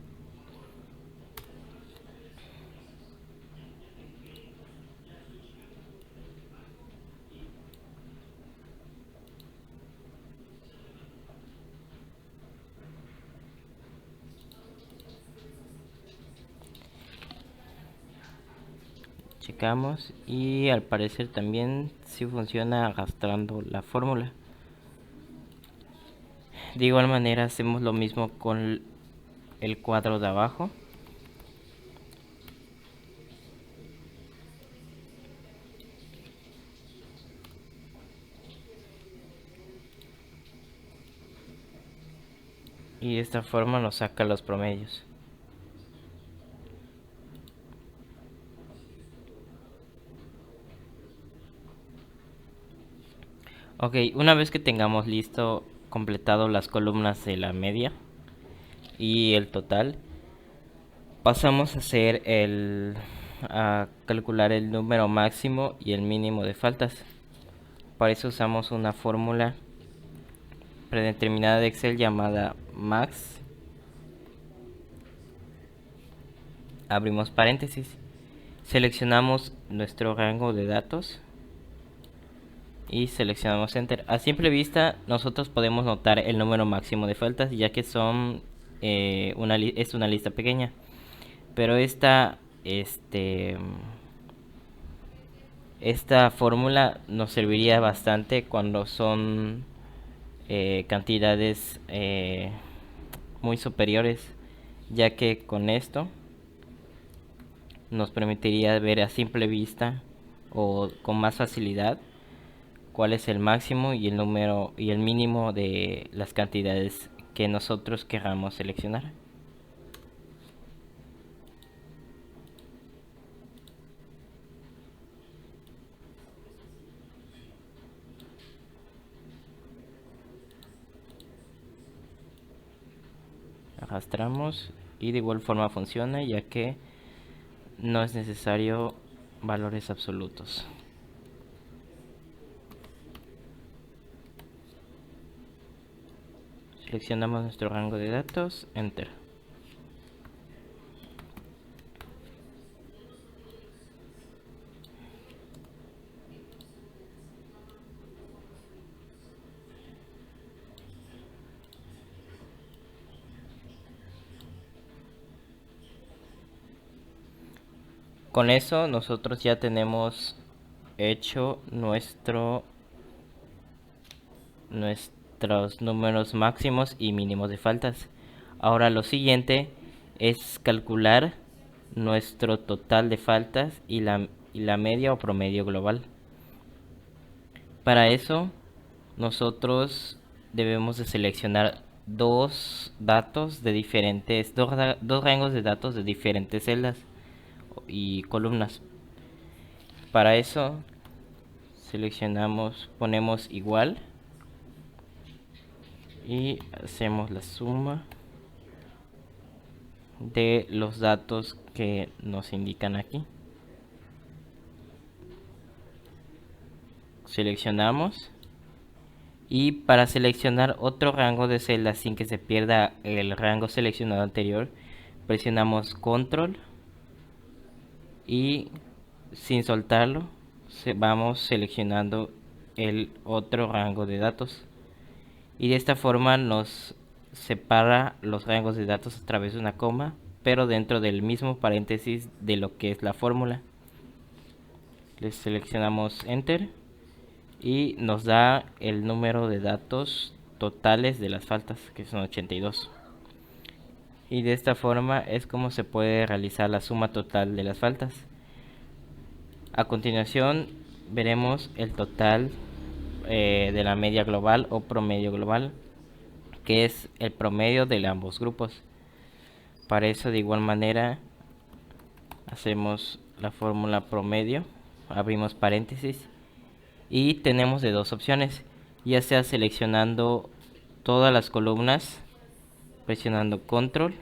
Checamos y al parecer también sí funciona arrastrando la fórmula. De igual manera hacemos lo mismo con el cuadro de abajo. Y de esta forma nos saca los promedios. Ok, una vez que tengamos listo completado las columnas de la media y el total, pasamos a hacer a calcular el número máximo y el mínimo de faltas. Para eso usamos una fórmula predeterminada de Excel llamada max. Abrimos paréntesis, seleccionamos nuestro rango de datos y seleccionamos Enter. A simple vista nosotros podemos notar el número máximo de faltas, ya que son es una lista pequeña, pero esta fórmula nos serviría bastante cuando son cantidades muy superiores, ya que con esto nos permitiría ver a simple vista o con más facilidad cuál es el máximo y el número y el mínimo de las cantidades que nosotros queramos seleccionar. arrastramos y de igual forma funciona, ya que no es necesario valores absolutos. Seleccionamos nuestro rango de datos, Enter. Con eso nosotros ya tenemos hecho nuestros números máximos y mínimos de faltas. Ahora lo siguiente es calcular nuestro total de faltas y la media o promedio global. Para eso nosotros debemos de seleccionar dos rangos de datos de diferentes celdas y columnas. Para eso ponemos igual y hacemos la suma de los datos que nos indican aquí. Seleccionamos y para seleccionar otro rango de celdas sin que se pierda el rango seleccionado anterior, presionamos control y sin soltarlo vamos seleccionando el otro rango de datos, y de esta forma nos separa los rangos de datos a través de una coma, pero dentro del mismo paréntesis de lo que es la fórmula. Les seleccionamos Enter y nos da el número de datos totales de las faltas, que son 82. Y de esta forma es como se puede realizar la suma total de las faltas. A continuación veremos el total de la media global o promedio global, que es el promedio de ambos grupos. Para eso de igual manera hacemos la fórmula promedio, abrimos paréntesis y tenemos de dos opciones, ya sea seleccionando todas las columnas, presionando control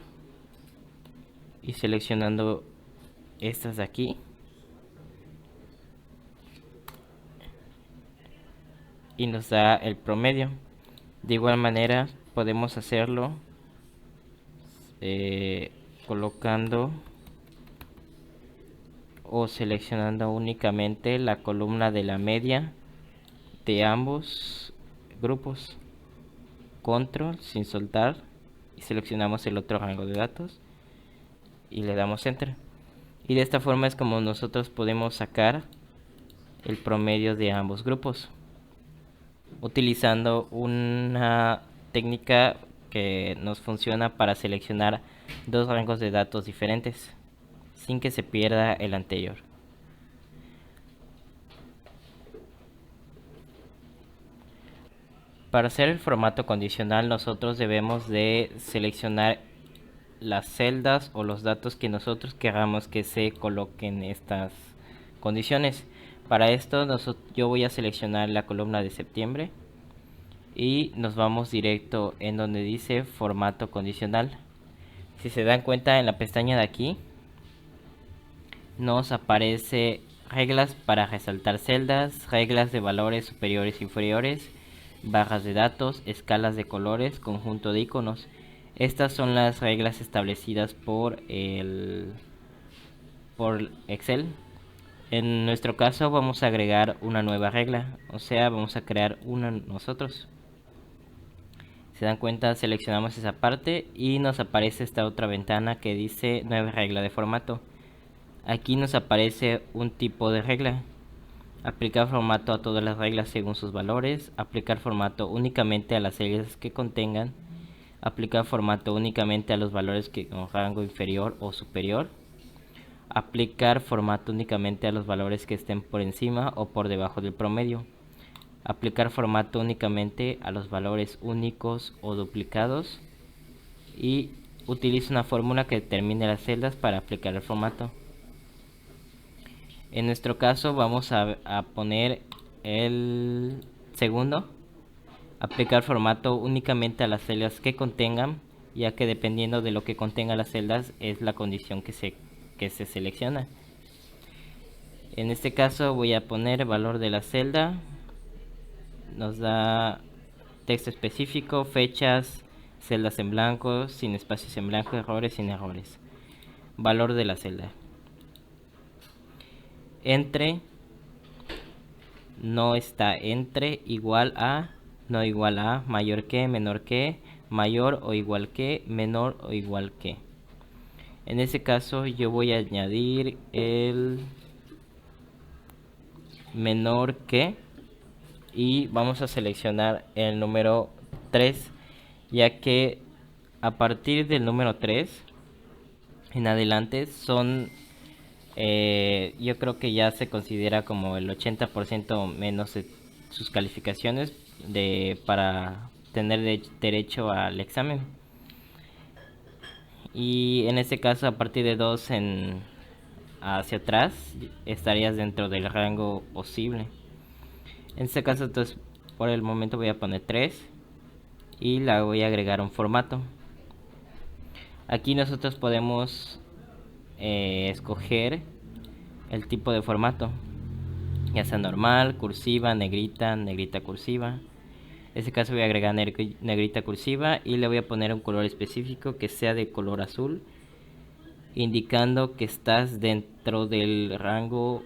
y seleccionando estas de aquí, y nos da el promedio. De igual manera podemos hacerlo colocando o seleccionando únicamente la columna de la media de ambos grupos. Control sin soltar y seleccionamos el otro rango de datos y le damos Enter. Y de esta forma es como nosotros podemos sacar el promedio de ambos grupos, utilizando una técnica que nos funciona para seleccionar dos rangos de datos diferentes sin que se pierda el anterior. Para hacer el formato condicional nosotros debemos de seleccionar las celdas o los datos que nosotros queramos que se coloquen en estas condiciones. Para esto yo voy a seleccionar la columna de septiembre y nos vamos directo en donde dice formato condicional. Si se dan cuenta, en la pestaña de aquí nos aparece reglas para resaltar celdas, reglas de valores superiores e inferiores, barras de datos, escalas de colores, conjunto de iconos. Estas son las reglas establecidas por Excel. En nuestro caso vamos a agregar una nueva regla, o sea, vamos a crear una nosotros. Se dan cuenta, seleccionamos esa parte y nos aparece esta otra ventana que dice nueva regla de formato. Aquí nos aparece un tipo de regla: aplicar formato a todas las reglas según sus valores, aplicar formato únicamente a las celdas que contengan, aplicar formato únicamente a los valores que con rango inferior o superior, aplicar formato únicamente a los valores que estén por encima o por debajo del promedio, aplicar formato únicamente a los valores únicos o duplicados, y utiliza una fórmula que determine las celdas para aplicar el formato. En nuestro caso vamos a poner el segundo: aplicar formato únicamente a las celdas que contengan ya que dependiendo de lo que contenga las celdas es la condición que se selecciona. En este caso voy a poner valor de la celda, nos da texto específico, fechas, celdas en blanco, sin espacios en blanco, errores, sin errores. Valor de la celda. Entre, no está entre, igual a, no igual a, mayor que, menor que, mayor o igual que, menor o igual que. En este caso yo voy a añadir el menor que y vamos a seleccionar el número 3, ya que a partir del número 3 en adelante son yo creo que ya se considera como el 80% menos de sus calificaciones para tener derecho al examen. Y en este caso, a partir de 2 hacia atrás, estarías dentro del rango posible. En este caso, entonces, por el momento voy a poner 3 y la voy a agregar un formato. Aquí nosotros podemos escoger el tipo de formato, ya sea normal, cursiva, negrita, negrita cursiva. En este caso voy a agregar negrita cursiva y le voy a poner un color específico que sea de color azul, indicando que estás dentro del rango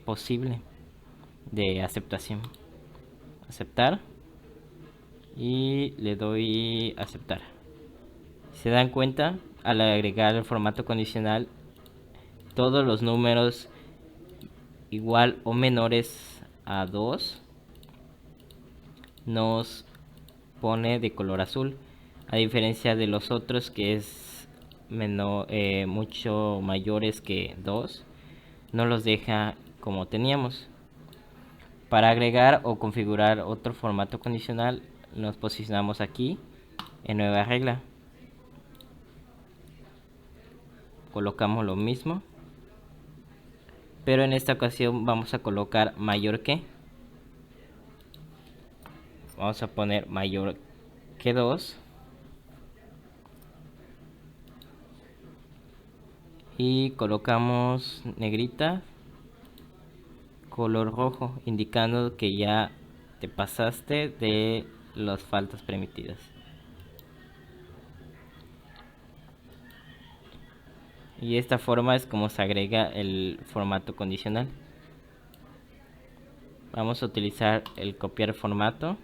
posible de aceptación. Aceptar y le doy aceptar. Si se dan cuenta, al agregar el formato condicional, todos los números igual o menores a 2 nos pone de color azul, a diferencia de los otros que es mucho mayores que 2, no los deja como teníamos. Para agregar o configurar otro formato condicional, nos posicionamos aquí en nueva regla, colocamos lo mismo, pero en esta ocasión vamos a colocar mayor que. Vamos a poner mayor que 2 y colocamos negrita color rojo, indicando que ya te pasaste de las faltas permitidas. Y de esta forma es como se agrega el formato condicional. Vamos a utilizar el copiar formato.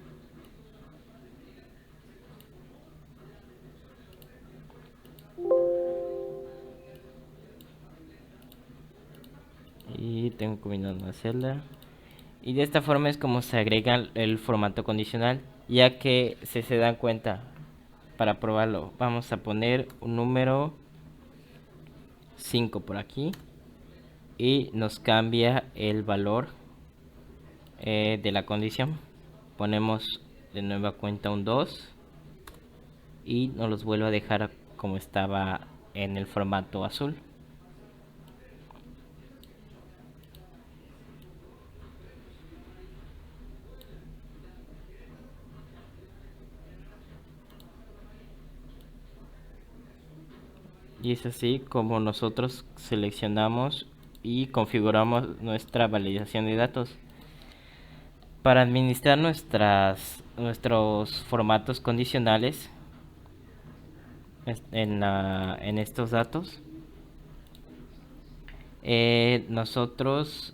Y tengo que combinar una celda. Y de esta forma es como se agrega el formato condicional, ya que si se dan cuenta, para probarlo, vamos a poner un número 5 por aquí y nos cambia el valor de la condición. Ponemos de nueva cuenta un 2 y nos los vuelve a dejar como estaba en el formato azul. Y es así como nosotros seleccionamos y configuramos nuestra validación de datos. Para administrar nuestros formatos condicionales en estos datos, nosotros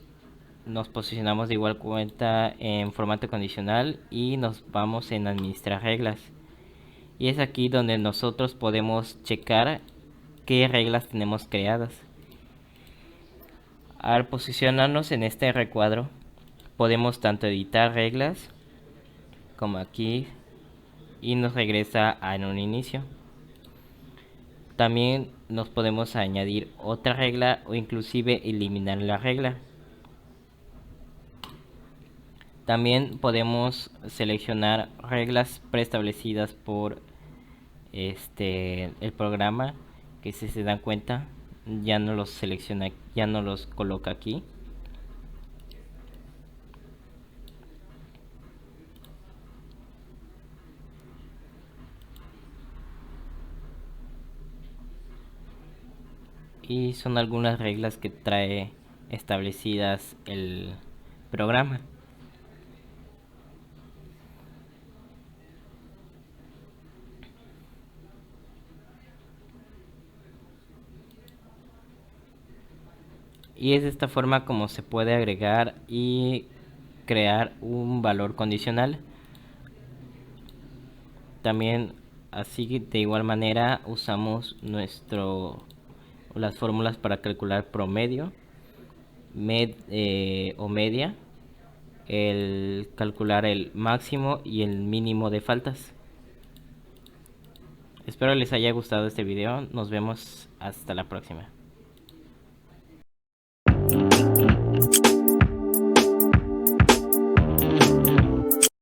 nos posicionamos de igual cuenta en formato condicional y nos vamos en administrar reglas. Y es aquí donde nosotros podemos checar qué reglas tenemos creadas. Al posicionarnos en este recuadro, podemos tanto editar reglas como aquí y nos regresa a en un inicio. También nos podemos añadir otra regla o inclusive eliminar la regla. También podemos seleccionar reglas preestablecidas por el programa, que si se dan cuenta ya no los selecciona, ya no los coloca aquí. y son algunas reglas que trae establecidas el programa. Y es de esta forma como se puede agregar y crear un valor condicional. También así de igual manera usamos las fórmulas para calcular promedio o media, el calcular el máximo y el mínimo de faltas. Espero les haya gustado este video. Nos vemos hasta la próxima.